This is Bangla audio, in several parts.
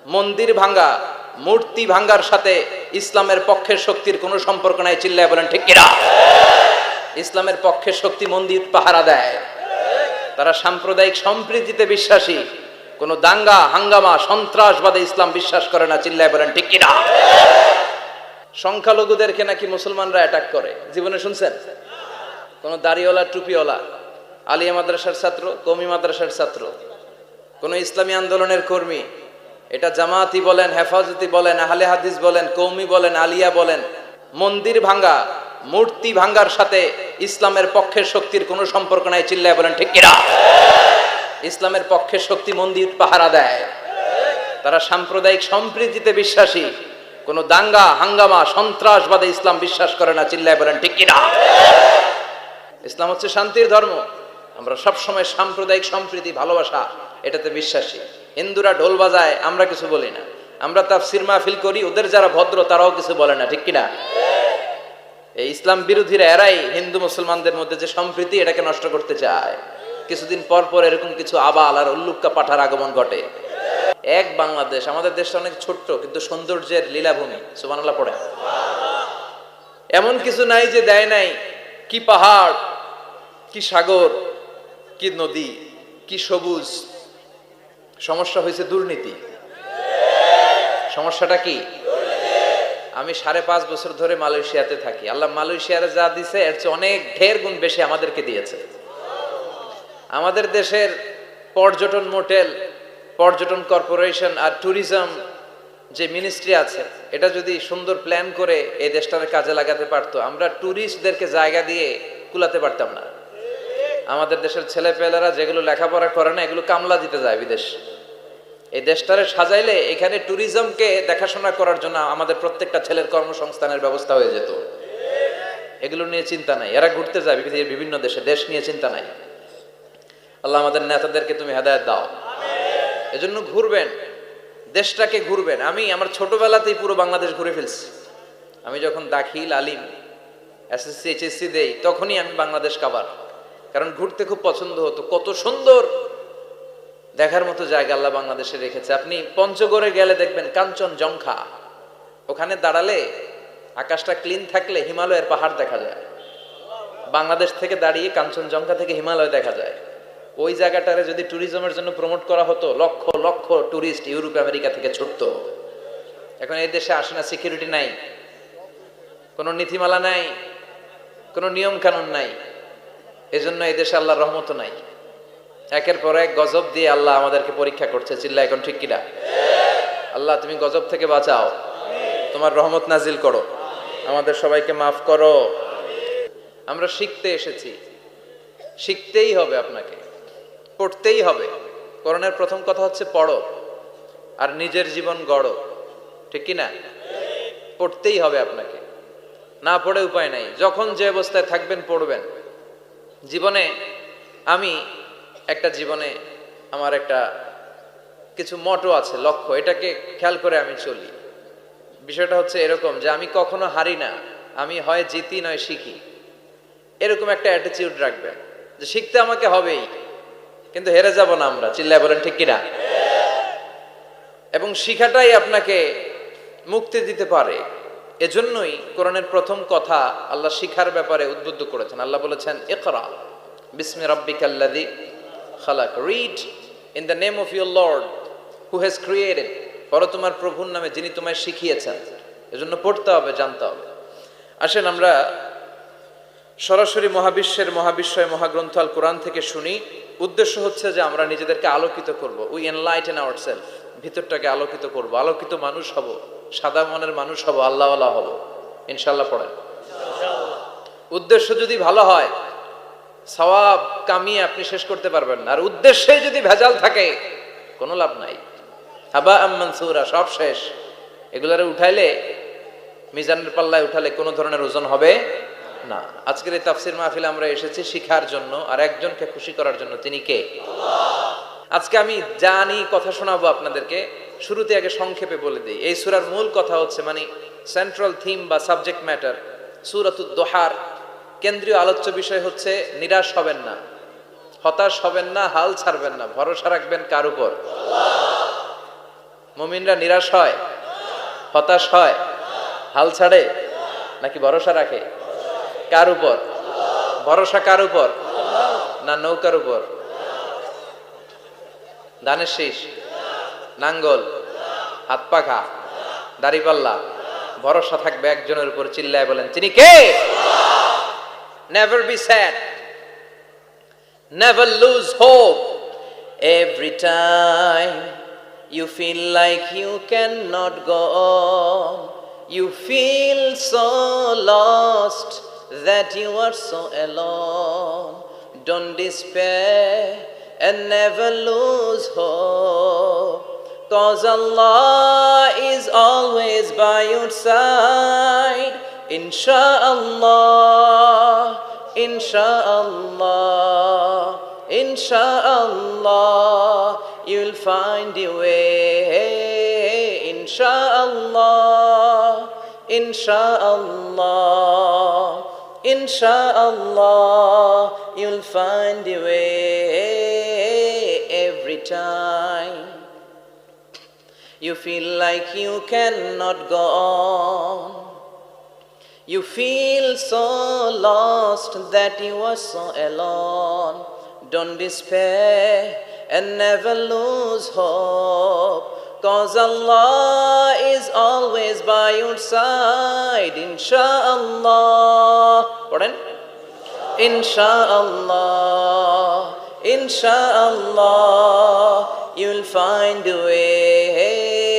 মন্দির ভাঙ্গা, মূর্তি ভাঙ্গার সাথে ইসলামের পক্ষের শক্তির কোনো সম্পর্ক নাই। চিল্লায় বলেন ঠিক কিনা? ইসলামের পক্ষের শক্তি মন্দির পাহারা দেয়। তারা সাম্প্রদায়িক সম্প্রীতিতে বিশ্বাসী, কোনো দাঙ্গা হাঙ্গামা সন্ত্রাসবাদে ইসলাম বিশ্বাস করে না। চিল্লায় বলেন ঠিক কিনা? সংখ্যালঘুদেরকে নাকি মুসলমানরা অ্যাটাক করে, জীবনে শুনছেন? কোন দাড়িওয়ালা টুপিওয়ালা, আলিয়া মাদ্রাসার ছাত্র, কওমি মাদ্রাসার ছাত্র, কোন ইসলামী আন্দোলনের কর্মী, এটা জামাতি বলেন, হেফাজতি বলেন, আহলে হাদিস বলেন, কওমি বলেন, আলিয়া বলেন, মন্দির ভাঙ্গা, মূর্তি ভাঙ্গার সাথে ইসলামের পক্ষের শক্তির কোনো সম্পর্ক নাই। চিল্লায় বলেন ঠিক কিনা? ইসলামের পক্ষের শক্তি মন্দির পাহারা দেয়। তারা সাম্প্রদায়িক সম্প্রীতিতে বিশ্বাসী, কোনো দাঙ্গা হাঙ্গামা সন্ত্রাসবাদে ইসলাম বিশ্বাস করে না। চিল্লায় বলেন ঠিক কিনা? ইসলাম হচ্ছে শান্তির ধর্ম। আমরা সবসময় সাম্প্রদায়িক সম্প্রীতি ভালোবাসা এটাতে বিশ্বাসী। হিন্দুরা ঢোল বাজায়, আমরা কিছু বলি না। আমরা তাফসীর মাহফিল করি, ওদের যারা ভদ্র তারাও কিছু বলে না। ঠিক কিনা? এই ইসলাম বিরোধীরা এরাই হিন্দু মুসলমানদের মধ্যে যে সম্প্রীতি এটাকে নষ্ট করতে চায়। কিছুদিন পর পর এরকম কিছু আবাল আর উল্লুক্কা পাঠার আগমন ঘটে। এক বাংলাদেশ, আমাদের দেশটা অনেক ছোট্ট কিন্তু সৌন্দর্যের লীলাভূমি। সুবহানাল্লাহ পড়ে। এমন কিছু নাই যে দেয় নাই। কি পাহাড়, কি সাগর, কি নদী, কি সবুজ। সমস্যা হয়েছে দুর্নীতি। সমস্যাটা কি? আমি 5.5 বছর ধরে মালয়েশিয়াতে থাকি। আল্লাহ মালয়েশিয়ারে যা দিছে এর চেয়ে অনেক ঢের গুণ বেশি আমাদেরকে দিয়েছে। আমাদের দেশের পর্যটন মোটেল, পর্যটন কর্পোরেশন আর ট্যুরিজম যে মিনিস্ট্রি আছে, এটা যদি সুন্দর প্ল্যান করে এই দেশটাকে কাজে লাগাতে পারতো, আমরা ট্যুরিস্টদেরকে জায়গা দিয়ে কুলাতে পারতাম না। আমাদের দেশের ছেলেপেলেরা যেগুলো লেখাপড়া করে না, এগুলো কামলা দিতে যায় বিদেশ। এই দেশটারে সাজাইলে এখানে ট্যুরিজমকে দেখাশোনা করার জন্য আমাদের প্রত্যেকটা ছেলের কর্মসংস্থানের ব্যবস্থা হয়ে যেত। এগুলো নিয়ে চিন্তা নাই। এরা ঘুরতে যায় পৃথিবীর বিভিন্ন দেশে, দেশ নিয়ে চিন্তা নাই। আল্লাহ আমাদের নেতাদেরকে তুমি হেদায়েত দাও। এজন্য ঘুরবেন, দেশটাকে ঘুরবেন। আমি আমার ছোটবেলাতেই পুরো বাংলাদেশ ঘুরে ফেলছি। আমি যখন দাখিল, আলিম, এসএসসি, এইচএসসি দেই, তখনই আমি বাংলাদেশ কাবার। কারণ ঘুরতে খুব পছন্দ হতো। কত সুন্দর দেখার মতো জায়গা আল্লাহ বাংলাদেশে রেখেছে। আপনি পঞ্চগড়ে গেলে দেখবেন কাঞ্চনজঙ্ঘা, ওখানে দাঁড়ালে আকাশটা ক্লিন থাকলে হিমালয়ের পাহাড় দেখা যায়। বাংলাদেশ থেকে দাঁড়িয়ে কাঞ্চনজঙ্ঘা থেকে হিমালয় দেখা যায়। ওই জায়গাটারে যদি ট্যুরিজমের জন্য প্রমোট করা হতো, lakh lakh tourist Europe America থেকে ছুটতো। এখন এই দেশে আসে না, সিকিউরিটি নাই, কোনো নীতিমালা নাই, কোনো নিয়ম কানুন নাই। এজন্য এই দেশে আল্লাহর রহমত নাই। একের পর এক গজব দিয়ে আল্লাহ আমাদেরকে পরীক্ষা করছে। চিল্লা এখন ঠিক কিনা? আল্লাহ তুমি গজব থেকে বাঁচাও, তোমার রহমত নাজিল করো, আমাদের সবাইকে মাফ করো। আমরা শিখতে এসেছি, শিখতেই হবে, আপনাকে পড়তেই হবে। কোরআনের প্রথম কথা হচ্ছে পড়ো আর নিজের জীবন গড়ো। ঠিক কিনা? পড়তেই হবে আপনাকে, না পড়ে উপায় নাই। যখন যে অবস্থায় থাকবেন পড়বেন। জীবনে আমার একটা কিছু মটো আছে, লক্ষ্য, এটাকে খেয়াল করে আমি চলি। বিষয়টা হচ্ছে এরকম যে আমি কখনো হারি না, আমি হয় জিতি নয় শিখি। এরকম একটা অ্যাটিটিউড রাখবেন যে শিখতে আমাকে হবেই, কিন্তু হেরে যাব না আমরা। চিল্লায় বলেন ঠিক কিনা? এবং শিখাটাই আপনাকে মুক্তি দিতে পারে। এজন্যই কোরআনের প্রথম কথা আল্লাহ শিখার ব্যাপারে উদ্বুদ্ধ করেছেন। আল্লাহ বলেছেন ইকরা বিসমি রাব্বিকাল্লাযী খালাক, read in the name of your lord who has created. পড়ো তোমার প্রভুর নামে যিনি তোমায় শিখিয়েছেন। এজন্য পড়তে হবে, জানতে হবে। আসেন আমরা সরাসরি মহাবিশ্বয় মহাগ্রন্থ আল কোরআন থেকে শুনি। উদ্দেশ্য হচ্ছে যে আমরা নিজেদেরকে আলোকিত করব। উই এনলাইটেন আওয়ারসেলফ, ভিতরটাকে আলোকিত করব, আলোকিত মানুষ হব, সাদা মনের মানুষ হব, আল্লাহওয়ালা হব ইনশাআল্লাহ। পড়েন। উদ্দেশ্য যদি ভালো হয়, সওয়াব কামিয়ে আপনি শেষ করতে পারবেন না। আর উদ্দেশ্যে যদি ভেজাল থাকে, কোনো লাভ নাই। হাবা মানসুরা, সব শেষ। এগুলারে উঠাইলে, মিজানের পাল্লায় উঠালে কোনো ধরনের ওজন হবে না। আজকের এই তাফসীর মাহফিলে আমরা এসেছি শিখার জন্য আর একজনকে খুশি করার জন্য। তিনি কে? আল্লাহ। আজকে আমি জানি কথা শোনাবো আপনাদেরকে। শুরুতে আগে সংক্ষেপে বলে দিই, এই সূরার মূল কথা হচ্ছে, মানে সেন্ট্রাল থিম বা সাবজেক্ট ম্যাটার সূরাতুদ দুহার কেন্দ্রীয় আলোচ্য বিষয় হচ্ছে নিরাশ হবেন না, হতাশ হবেন না, হাল ছাড়বেন না, ভরসা রাখবেন কার উপর? আল্লাহ। মুমিনরা নিরাশ হয়, হতাশ হয়, হাল ছাড়ে নাকি ভরসা রাখে? কার উপর ভরসা? কার উপর? না নৌকার উপর? ধানের শীষ, নাঙ্গল, হাত পাখা, দাড়িপাল্লা, ভরসা থাকবে একজনের উপর। চিল্লায় বলেন তিনি কে? Never be sad, never lose hope. Every time you feel like you cannot go on, you feel so lost that you are so alone. Don't despair and never lose hope, 'cause Allah is always by your side. Insha'Allah, Insha'Allah, Insha'Allah, you'll find your way. Insha'Allah, Insha'Allah, Insha'Allah, you'll find your way. Every time you feel like you cannot go on, you feel so lost that you are so alone. Don't despair and never lose hope, 'cause Allah is always by your side. Insha'Allah, pardon? Insha'Allah, Insha'Allah, you'll find a way.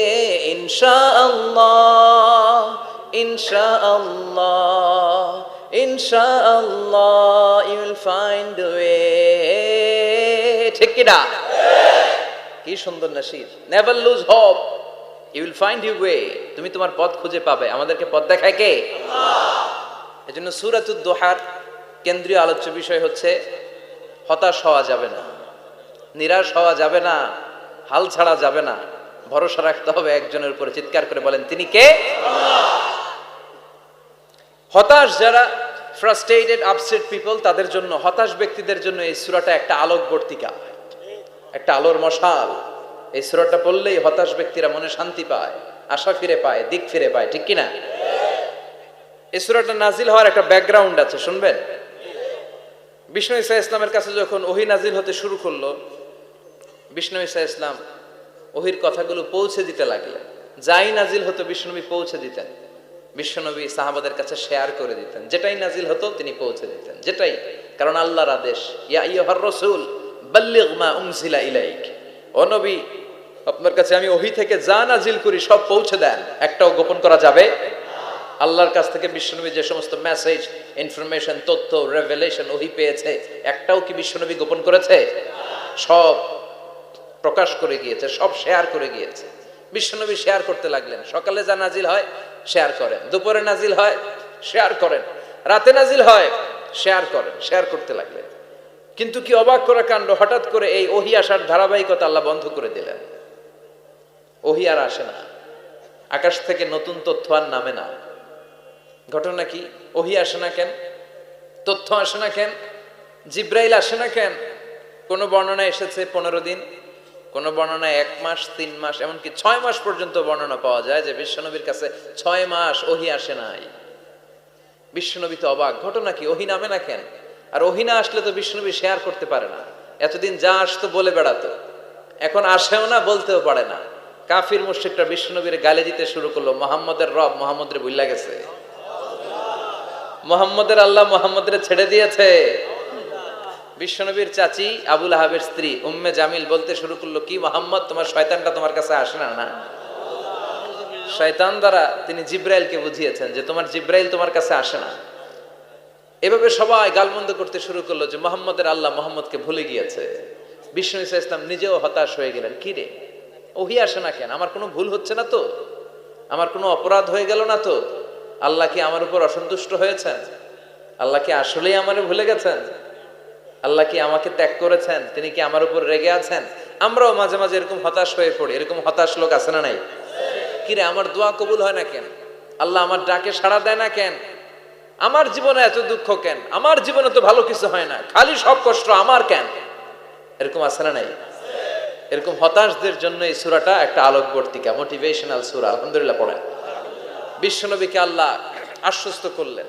Insha'Allah, Insha'Allah, Insha'Allah, you'll find a way. ঠিক কি না? কি সুন্দর nasheed. Never lose hope, you will find your way. তুমি তোমার পথ খুঁজে পাবে। আমাদেরকে পথ দেখায় কে? আল্লাহ। এজন্য সূরাতুদ দুহার কেন্দ্রীয় আলোচ্য বিষয় হচ্ছে হতাশ হওয়া যাবে না, নিরাশ হওয়া যাবে না, হাল ছাড়া যাবে না, ভরসা রাখতে হবে একজনের উপরে। চিৎকার করে বলেন তিনি কে? আল্লাহ। হতাশ যারা, ফ্রাস্ট্রেটেড আপসেট পিপল, তাদের জন্য, হতাশ ব্যক্তিদের জন্য এই সূরাটা একটা আলোকবর্তিকা, একটা আলোর মশাল। এই সূরাটা পড়লেই হতাশ ব্যক্তিরা মনে শান্তি পায়, আশা ফিরে পায়, দিক ফিরে পায়। ঠিক কিনা? এই সূরাটা নাজিল হওয়ার একটা ব্যাকগ্রাউন্ড আছে, শুনবেন। বিষ্ণু ঈসা ইসলামের কাছে যখন ওহী নাজিল হতে শুরু করলো, বিষ্ণু ঈসা ইসলাম ওহীর কথাগুলো পৌঁছে দিতে লাগলেন। যাই নাজিল হতো বিষ্ণুনবী পৌঁছে দিতেন। বিশ্বনবী সাহাবাদের কাছে শেয়ার করে দিতেন, যেটাই নাজিল হতো তিনি পৌঁছে দিতেন, যেটাই। কারণ আল্লাহর আদেশ, ইয়া আইয়ুহার রাসূল বাল্লিগ মা উনজিলা ইলাইক, ও নবী আপনার কাছে আমি ওহী থেকে যা নাজিল করি সব পৌঁছে দেন, একটাও গোপন করা যাবে না। আল্লাহর কাছ থেকে বিশ্বনবী যে সমস্ত মেসেজ, ইনফরমেশন, তথ্য, রেভেলেশন ওহী পেয়েছে, একটাও কি বিশ্বনবী গোপন করেছে? সব প্রকাশ করে গিয়েছে, সব শেয়ার করে গিয়েছে। বিশ্বনবী শেয়ার করতে লাগলেন। সকালে যা নাজিল হয় শেয়ার করেন, দুপুরে নাজিল হয় শেয়ার করেন, রাতে নাজিল হয় শেয়ার করেন, শেয়ার করতে লাগলেন। কিন্তু কি অবাক করা কাণ্ড, হঠাৎ করে এই ওহী আসার ধারাবাহিকতা আল্লাহ বন্ধ করে দিলেন। ওহী আর আসে না, আকাশ থেকে নতুন তথ্য আর নামে না। ঘটনা কি? ওহী আসে না কেন? তথ্য আসে না কেন? জিব্রাইল আসে না কেন? কোন বর্ণনা এসেছে 15 দিন, কোন বর্ণনায় 1 মাস, 3 মাস, এমনকি 6 মাস পর্যন্ত বর্ণনা পাওয়া যায় যে বিশ্বনবীর কাছে 6 মাস ওহী আসে নাই। বিশ্বনবী তো অবাক, ঘটনা কি? ওহী নামে না কেন? আর ওহী না আসলে তো বিশ্বনবী শেয়ার করতে পারে না। এতদিন যা আসতো বলে বেড়াতো, এখন আসেও না, বলতেও পারে না। কাফির মুশরিকরা বিশ্বনবীর গালি দিতে শুরু করলো, মুহাম্মদের রব মুহাম্মদরে ভুইলা গেছে, মুহাম্মদের আল্লাহ মুহাম্মদরে ছেড়ে দিয়েছে। বিশ্বনবীর চাচি আবু লাহাবের স্ত্রী উম্মে জামিল বলতে শুরু করলো, কি মুহাম্মদ, তোমার শয়তানটা তোমার কাছে আসে না? না, শয়তান দ্বারা তিনি জিব্রাইলকে বুঝিয়েছেন যে তোমার জিব্রাইল তোমার কাছে আসে না। এভাবে সবাই গালমন্দ করতে শুরু করলো যে মুহাম্মদের আল্লাহ মুহাম্মদকে ভুলে গিয়েছে। বিষ্ণু ঈসা ইসলাম নিজেও হতাশ হয়ে গেলেন। কি রে, ওহী আসে না কেন? আমার কোনো ভুল হচ্ছে না তো? আমার কোনো অপরাধ হয়ে গেল না তো? আল্লাহ কি আমার উপর অসন্তুষ্ট হয়েছেন? আল্লাহ কি আসলেই আমারে ভুলে গেছেন? আল্লাহ কি আমাকে ত্যাগ করেছেন? তিনি কি আমার উপর রেগে আছেন? আমরাও মাঝে মাঝে এরকম হতাশ হয়ে পড়ি। এরকম হতাশ লোক আছে না নাই? কিরে, আমার দোয়া কবুল হয় না কেন? আল্লাহ আমার ডাকে সাড়া দেয় না কেন? আমার জীবনে এত দুঃখ কেন? আমার জীবনে তো ভালো কিছু হয় না, খালি সব কষ্ট আমার কেন? এরকম আছে না নাই? এরকম হতাশদের জন্য এই সূরাটা একটা আলোকবর্তিকা, মোটিভেশনাল সূরা। আলহামদুলিল্লাহ পড়েন। বিশ্বনবীকে আল্লাহ আশ্বস্ত করলেন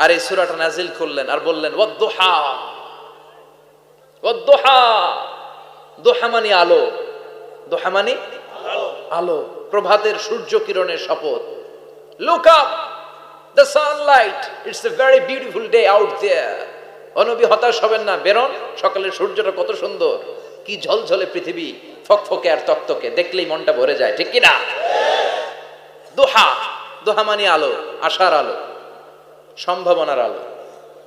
আর এই সূরাটা নাজিল করলেন আর বললেন ওয়াদ-দুহা, ওয়াদ-দুহা। দুহা মানে আলো, দুহা মানে আলো, প্রভাতের সূর্য কিরণের শপথ। Look up, the sunlight, it's a very beautiful day out there. ও নবী হতাশ হবেন না, বেরোন, সকালের সূর্যটা কত সুন্দর, কি ঝলঝলে পৃথিবী, ফকফকে আর তকতকে, দেখলেই মনটা ভরে যায়, ঠিক কি না? দুহা, দুহা মানে আলো, আশার আলো, সম্ভাবনার আলো।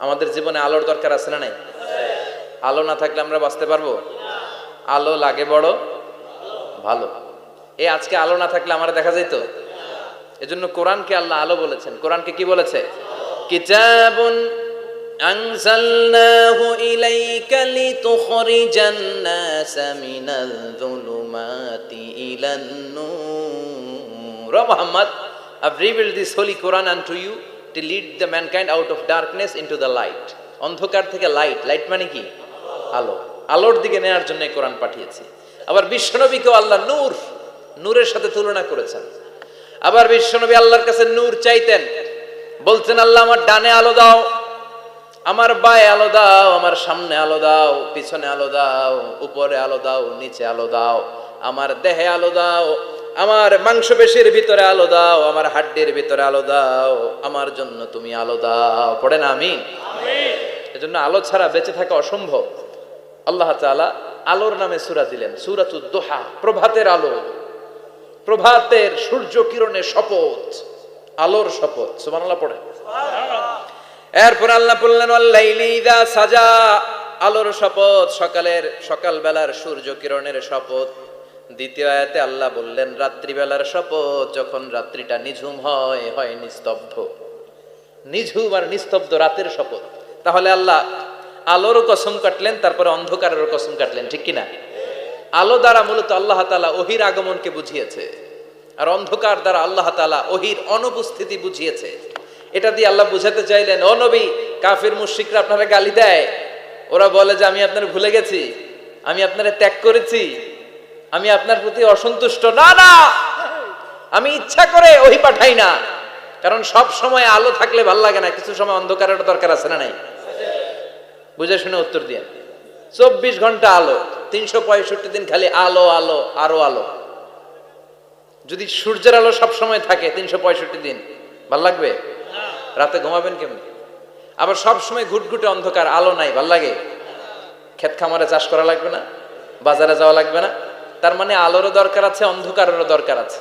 আমাদের জীবনে আলোর দরকার আছে না নাই? আলো না থাকলে আমরা বাঁচতে পারবো? আলো লাগে বড় ভালো। এই আজকে আলো না থাকলে আমরা দেখা যেত। এজন্য কোরআনকে আল্লাহ আলো বলেছেন। কোরআনকে কি বলেছে? কিতাবুন আনজালনাহু ইলাইকা লিতুখরিজান নাসা মিনাল যুলুমাতি ইলান নূর। ও Muhammad, I've revealed this holy Quran unto you to lead the mankind out of darkness into the light. অন্ধকার থেকে লাইট, লাইট মানে কি? আলো, আলোর দিকে নেয়ার জন্য এই কোরআন পাঠিয়েছি। আবার বিশ্বনবীকেও আল্লাহ নূর, নূরের সাথে তুলনা করেছেন। আবার বিশ্বনবী আল্লাহর কাছে নূর চাইতেন, বলতেন আল্লাহ আমার ডানে আলো দাও, আমার বায়ে আলো দাও, আমার সামনে আলো দাও, পিছনে আলো দাও, উপরে আলো দাও, নিচে আলো দাও, আমার দেহে আলো দাও, আমার মাংসপেশির ভিতরে আলো দাও, আমার হাড্ডির ভিতরে আলো দাও, আমার জন্য তুমি আলো দাও। পড়েন আমিন। এজন্য আলো ছাড়া বেঁচে থাকা অসম্ভব। আল্লাহ তাআলা আলোর নামে সূরা দিলেন, সূরাতুদ দুহা, প্রভাতের আলো, প্রভাতের সূর্য কিরণের শপথ, আলোর শপথ। সুবহানাল্লাহ পড়ে। এরপর আল্লাহ বললেন ওয়াল্লাইলি ইযা সাজা, আলোর শপথ, সকালের, সকালবেলার সূর্য কিরণের শপথ। দ্বিতীয় আয়াতে আল্লাহ বললেন রাত্রিবেলার শপথ, যখন রাত্রিটা নিঝুম হয়, হয় নিস্তব্ধ, নিঝুম আর নিস্তব্ধ রাতের শপথ। তাহলে আল্লাহ আলোরও কসম কাটলেন, তারপরে অন্ধকারেরও কসম কাটলেন, ঠিক কিনা? আলো দ্বারা মূলত আল্লাহ তাআলা ওহির আগমনকে বুঝিয়েছে, আর অন্ধকার দ্বারা আল্লাহ তাআলা ওহির অনুপস্থিতি বুঝিয়েছে। এটা দিয়ে আল্লাহ বুঝাতে চাইলেন, ও নবী, কাফির মুশরিকরা আপনারা গালি দেয়, ওরা বলে যে আমি আপনার ভুলে গেছি, আমি আপনারে ত্যাগ করেছি, আমি আপনার প্রতি অসন্তুষ্ট। না না, আমি ইচ্ছা করে ওহি পাঠাই না, কারণ সব সময় আলো থাকলে ভাল লাগে না, কিছু সময় অন্ধকারের দরকার আছে না নাই? বুঝে শুনে উত্তর দিয়ে। 24 ঘন্টা আলো, 365 দিন খালি আলো আলো আরো আলো। যদি সূর্যের আলো সব সময় থাকে 365 দিন, ভাল লাগবে? রাতে ঘুমাবেন কেমনি? আবার সব সময় ঘুটঘুটে অন্ধকার, আলো নাই, ভাল লাগে? ক্ষেত খামারে চাষ করা লাগবে না, বাজারে যাওয়া লাগবে না। তার মানে আলোরও দরকার আছে, অন্ধকারেরও দরকার আছে।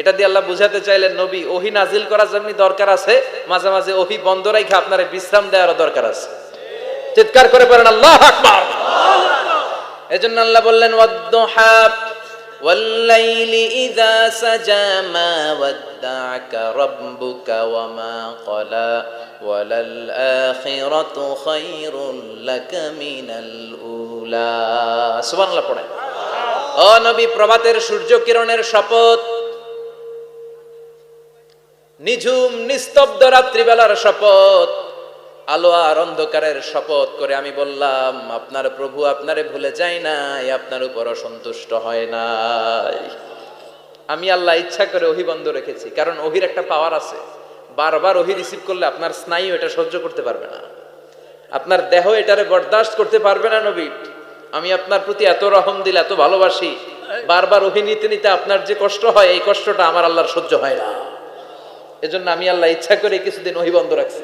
এটা দিয়ে আল্লাহ বুঝাতে চাইলেন, নবী, ওহি নাজিল করার যেমনি দরকার আছে, মাঝে মাঝে ওহি বন্ধ রাখা আপনার বিশ্রাম দেওয়ারও দরকার আছে। চিৎকার করে বলেন আল্লাহু আকবার। এজন্য আল্লাহ বললেন ওয়াদ-দুহা ওয়াল-লাইলি ইযা সাজা মা ওয়াদ্দা'আকা রাব্বুকা ওয়া মা ক্বালা ওয়ালাল আখিরাতু খায়রুল লাকা মিনাল উলা। সুবহানাল্লাহ পড়েন। ও নবী, প্রভাতের সূর্য কিরণের শপথ, নিঝুম নিস্তব্ধ রাত্রিবেলার শপথ, আলো আর অন্ধকারের শপথ করে আমি বললাম, আপনার প্রভু আপনারে ভুলে যায় নাই, আপনার উপর অসন্তুষ্ট হয় নাই। আমি আল্লাহ ইচ্ছা করে ওহি বন্ধ রেখেছি, কারণ ওহির একটা পাওয়ার আছে, বারবার ওহি রিসিভ করলে আপনার স্নায়ু এটা সহ্য করতে পারবে না, আপনার দেহ এটারে বরদাস্ত করতে পারবে না। নবী, আমি আপনার প্রতি এত রহম দিল, এত ভালোবাসি, বারবার ওহি নিতে নিতে আপনার যে কষ্ট হয়, এই কষ্টটা আমার আল্লাহর সহ্য হয় না। এজন্য আমি আল্লাহ ইচ্ছা করে কিছুদিন ওহি বন্ধ রাখছি।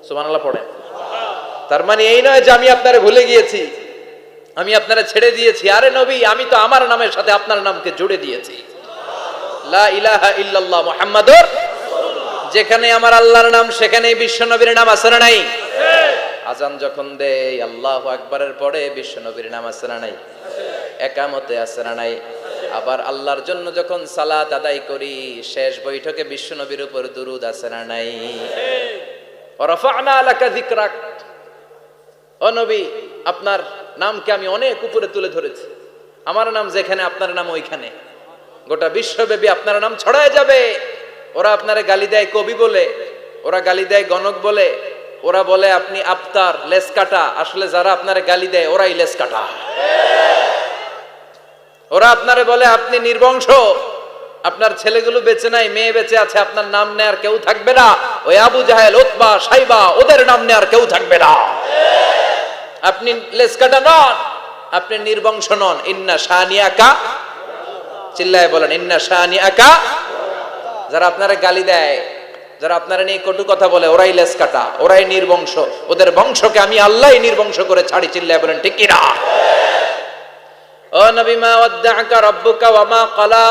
সুবহানাল্লাহ পড়েন। তার মানে এই নয় যে আমি আপনারে ভুলে গিয়েছি, আমি আপনারে ছেড়ে দিয়েছি। আরে নবী, আমি তো আমার নামের সাথে আপনার নামকে জুড়ে দিয়েছি। লা ইলাহা ইল্লাল্লাহ মুহাম্মাদুর রাসূলুল্লাহ। যেখানে আমার আল্লাহর নাম, সেখানেই বিশ্ব নবীর নাম আছে না নাই? আজান যখন দেই আল্লাহু আকবারের পরে বিশ্ব নবীর নাম আছে না নাই? একামতে আছে না নাই? আবার আল্লাহর জন্য যখন সালাত আদায় করি, শেষ বৈঠকে বিশ্ব নবীর উপর দুরূদ আছে না নাই? রাফা'না লাকা যিকরাক। ও নবী, আপনার নামকে আমি অনেক উপরে তুলে ধরেছি। আমার নাম যেখানে, আপনার নাম ওইখানে। গোটা বিশ্বব্যাপী আপনার নাম ছড়ায় যাবে। ওরা আপনারে গালি দেয় কবি বলে, ওরা গালি দেয় গণক বলে, ওরা বলে আপনি আফতার, লেস কাটা। আসলে যারা আপনারে গালি দেয় ওরাই লেস কাটা। ওরা আপনারে বলে আপনি নির্বংশ, আপনার ছেলেগুলো বেঁচে নাই, মেয়ে বেঁচে আছে, আপনার নাম নেয়ার কেউ থাকবে না। ওই আবু জাহেল, উতবা, সাইবা, ওদের নাম নেয়ার কেউ থাকবে না। আপনি লেসকাটা নন, আপনি নির্বংশ নন। ইন্না শানিয়াকা, চিল্লায় বলেন ইন্না শানিয়াকা। যারা আপনারা গালি দেয়, যারা আপনারা নিয়ে কটু কথা বলে, ওরাই লেসকাটা, ওরাই নির্বংশ। ওদের বংশকে আমি আল্লাহই নির্বংশ করে ছাড়ি। চিল্লায় বলেন ঠিক কি না? ও নবী, মা ওয়াদ্দাআকা রাব্বুকা ওয়া মা ক্বালা।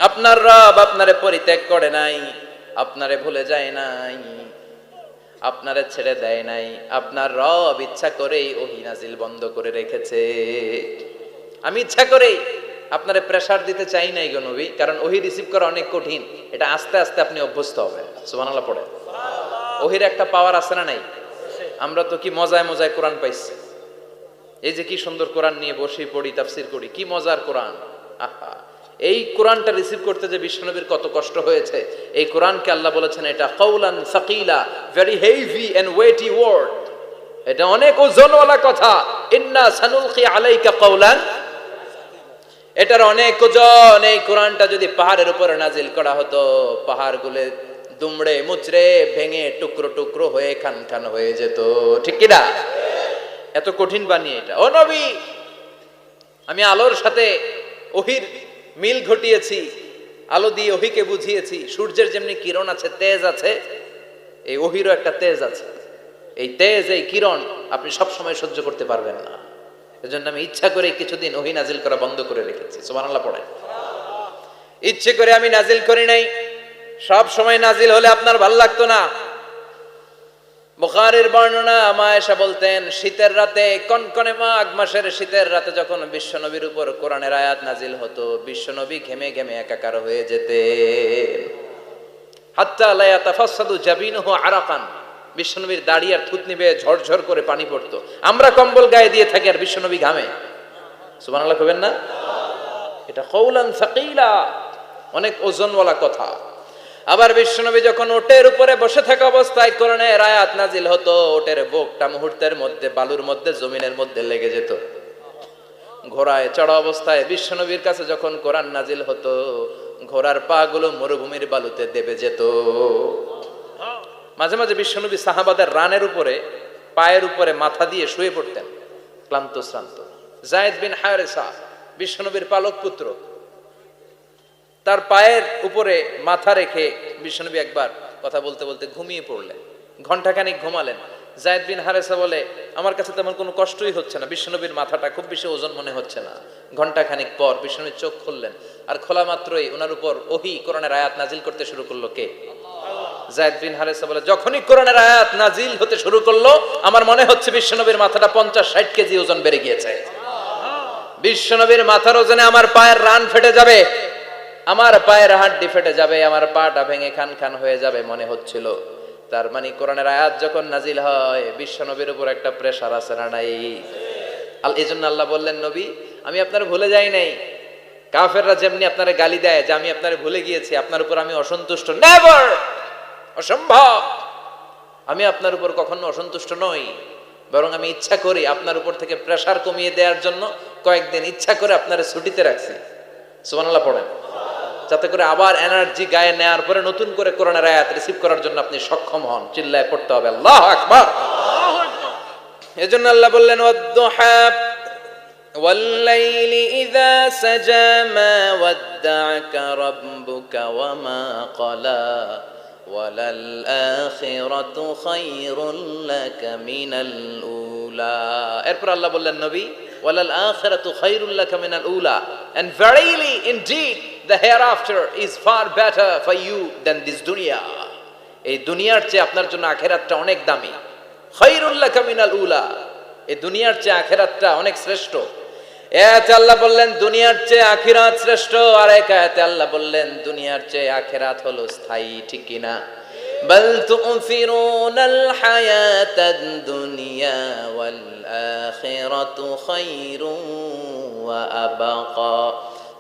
আপনার রব আপনারে পরিত্যাগ করে নাই, আপনারে ভুলে যায় নাই, আপনারে ছেড়ে দেয় নাই। আপনার রব ইচ্ছা করেই ওহী নাজিল বন্ধ করে রেখেছে। আমি ইচ্ছা করেই আপনারে প্রেসার দিতে চাই নাই গো নবী, কারণ ওহী রিসিভ করা অনেক কঠিন। এটা আস্তে আস্তে আপনি অভ্যস্ত হবেন। সুবহানাল্লাহ পড়ে। ওহীর একটা পাওয়ার আছে না নাই? আমরা তো কি মজায় মজায় কোরআন পাইছি। এই যে কি সুন্দর কোরআন নিয়ে বসে পড়ি, তাফসীর করি, কি মজার কোরআন। আহা, এই কোরআনটা রিসিভ করতে যে বিশ্বনবীর কত কষ্ট হয়েছে। এই কোরআনকে আল্লাহ বলেছেন এটা কাউলান সাকিলা, very heavy and weighty word. এটা অনেক ওজনওয়ালা কথা। ইন্না সানুলকি আলাইকা কাউলান, এটার অনেক ওজন। এই কোরআনটা যদি পাহাড়ের উপরে নাজিল করা হতো, পাহাড়গুলো দুমড়ে মুচড়ে ভেঙে টুকরো টুকরো হয়ে খান খান হয়ে যেত। ঠিক কি না? এত কঠিন বানিয়ে এটা। ও নবী, আমি আলোর সাথে ওহীর মিল ঘটিয়েছি, আলো দিয়ে ওহীকে বুঝিয়েছি। সূর্যের যেমনি কিরণ আছে, তেজ আছে, এই ওহীরও একটা তেজ আছে। এই তেজ, এই কিরণ আপনি সব সময় সহ্য করতে পারবেন না। এজন্য আমি ইচ্ছা করে কিছুদিন ওহী নাজিল করা বন্ধ করে রেখেছি। সুবহানাল্লাহ পড়ে। ইচ্ছে করে আমি নাজিল করি নাই। সব সময় নাজিল হলে আপনার ভালো লাগতো না। বুখারীর বর্ণনা, মা আয়েশা বলতেন শীতের রাতে, কনকনে মাঘ মাসের শীতের রাতে যখন বিশ্বনবীর উপর কোরআনের আয়াত নাজিল হতো, বিশ্বনবী ঘেমে ঘেমে একাকার হয়ে যেতেন। হাত্তা লা ইয়াতাফাসসাদু জাবিনুহু আরাকান, বিশ্বনবীর দাড়ি আর থুতনি বেয়ে ঝরঝর করে পানি পড়তো। আমরা কম্বল গায়ে দিয়ে থাকি আর বিশ্বনবী ঘামে। সুবহানাল্লাহ কইবেন না? এটা কাউলান সাকিলা, অনেক ওজনওয়ালা কথা। আবার বিশ্বনবী যখন ওটের উপরে বসে থাকা অবস্থায় কোরআনের আয়াত নাজিল হতো, ওটের বুকটা মুহূর্তের মধ্যে বালুর মধ্যে, জমিনের মধ্যে লেগে যেত। ঘোড়ায় চড়া অবস্থায় বিশ্বনবীর কাছে যখন কোরআন নাজিল হতো, ঘোড়ার পা গুলো মরুভূমির বালুতে দেবে যেত। মাঝে মাঝে বিশ্বনবী সাহাবাদের রানের উপরে, পায়ের উপরে মাথা দিয়ে শুয়ে পড়তেন, ক্লান্ত শ্রান্ত। যায়েদ বিন হারেসা, বিশ্বনবীর পালক পুত্র, তার পায়ের উপরে মাথা রেখে বিশ্বনবী একবার কথা বলতে বলতে ঘুমিয়ে পড়লেন। ঘন্টাখানিক ঘুমালেন। যায়েদ বিন হারেসা বলে, আমার কাছে তেমন কোনো কষ্টই হচ্ছে না, বিশ্বনবীর মাথাটা খুব বেশি ওজন মনে হচ্ছে না। ঘন্টাখানিক পর বিশ্বনবীর চোখ খুললেন, আর খোলা মাত্রই ওনার উপর ওহী কোরআনের আয়াত নাজিল করতে শুরু করলো। কে? যায়েদ বিন হারেসা বলে, যখনই কোরআনের আয়াত নাজিল হতে শুরু করলো, আমার মনে হচ্ছে বিশ্বনবীর মাথাটা 50-60 কেজি ওজন বেড়ে গিয়েছে। বিশ্বনবীর মাথার ওজনে আমার পায়ের রান ফেটে যাবে, আমার পায়ের হাড্ডি ফেটে যাবে, আমার পাটা ভেঙে খান খান হয়ে যাবে মনে হচ্ছিল। তার মানে কোরআনের আয়াত যখন নাজিল হয়, বিশ্বনবীর উপর একটা প্রেসার আছে না নাই? এই জন্য আল্লাহ বললেন, নবী আমি আপনার ভুলে যাই নাই। কাফেররা যেমনি আপনারে গালি দেয় যে আমি আপনারে ভুলে গিয়েছি, আপনার উপর আমি অসন্তুষ্ট, নেভার, অসম্ভব। আমি আপনার উপর কখনো অসন্তুষ্ট নই, বরং আমি ইচ্ছা করি আপনার উপর থেকে প্রেসার কমিয়ে দেওয়ার জন্য কয়েকদিন ইচ্ছা করে আপনারে ছুটিতে রাখছি। সুবহানাল্লাহ পড়েন, যাতে করে আবার এনার্জি গায়ে নেয়ার পরে নতুন করে কোরআনের আয়াত রিসিভ করার জন্য আপনি সক্ষম হন। চিল্লায় পড়তে হবে আল্লাহু আকবার। এজন্য আল্লাহ বললেন, ওয়াদ-দুহা ওয়াল-লাইলি ইযা সাজা মা ওয়াদ্দা'আকা রাব্বুকা ওয়া মা ক্বালা ওয়ালাল আখিরাতু খায়রুল লাকা মিনাল উলা। এরপর আল্লাহ বললেন, নবী ওয়ালাল আখিরাতু খায়রুল লাকা মিনাল উলা, and verily indeed the hereafter is far better for you than this dunya. এই দুনিয়ার চেয়ে আপনার জন্য আখিরাতটা অনেক দামি। খায়রুল লাকা মিনাল উলা, এই দুনিয়ার চেয়ে আখিরাতটা অনেক শ্রেষ্ঠ। এতে আল্লাহ বললেন দুনিয়ার চেয়ে আখিরাত শ্রেষ্ঠ, আর এক আয়াতে আল্লাহ বললেন দুনিয়ার চেয়ে আখিরাত হলো স্থায়ী। ঠিক কি না? বাল তু'থিরুনাল হায়াতাদ দুনিয়া ওয়াল আখিরাতু খায়রুন ওয়া আবাকা।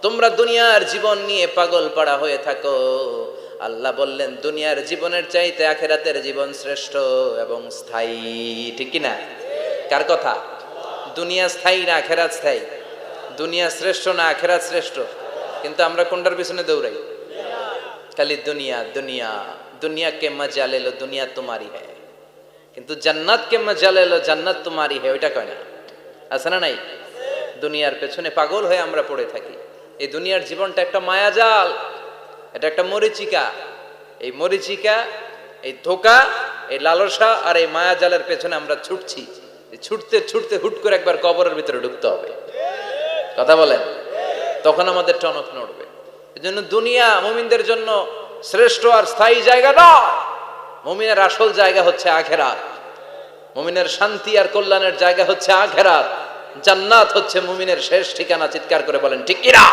তোমরা দুনিয়ার জীবন নিয়ে পাগল পাড়া হয়ে থাকো, আল্লাহ বললেন দুনিয়ার জীবনের চাইতে আখিরাতের জীবন শ্রেষ্ঠ এবং স্থায়ী। ঠিক কি না? কার কথা? দুনিয়া স্থায়ী না আখিরাত স্থায়ী? দুনিয়া শ্রেষ্ঠ না আখেরাত শ্রেষ্ঠ? কিন্তু আমরা কোনটার পিছনে দৌড়াই? খালি দুনিয়া দুনিয়া। দুনিয়া কে মজা লে লো, দুনিয়া তোমারি হ্যায়। কিন্তু জান্নাত কে মজা লে লো, জান্নাত তোমারি হ্যায়, ওইটা কয় না। আছে না নাই? দুনিয়ার পেছনে পাগল হয়ে আমরা পড়ে থাকি। এই দুনিয়ার জীবনটা একটা মায়াজাল, এটা একটা মরিচিকা। এই মরিচিকা, এই ধোঁকা, এই লালসা আর এই মায়াজালের পেছনে আমরা ছুটছি। ছুটতে ছুটতে হুট করে একবার কবরের ভিতরে ঢুকতে হবে। কথা বলেন, তখন আমাদের টনক নড়বে। এজন্য দুনিয়া মুমিনদের জন্য শ্রেষ্ঠ আর স্থায়ী জায়গা নয়। মুমিনের আসল জায়গা হচ্ছে আখিরাত। মুমিনের শান্তি আর কল্যাণের জায়গা হচ্ছে আখিরাত। জান্নাত হচ্ছে মুমিনের শেষ ঠিকানা। চিৎকার করে বলেন ঠিক কিনা?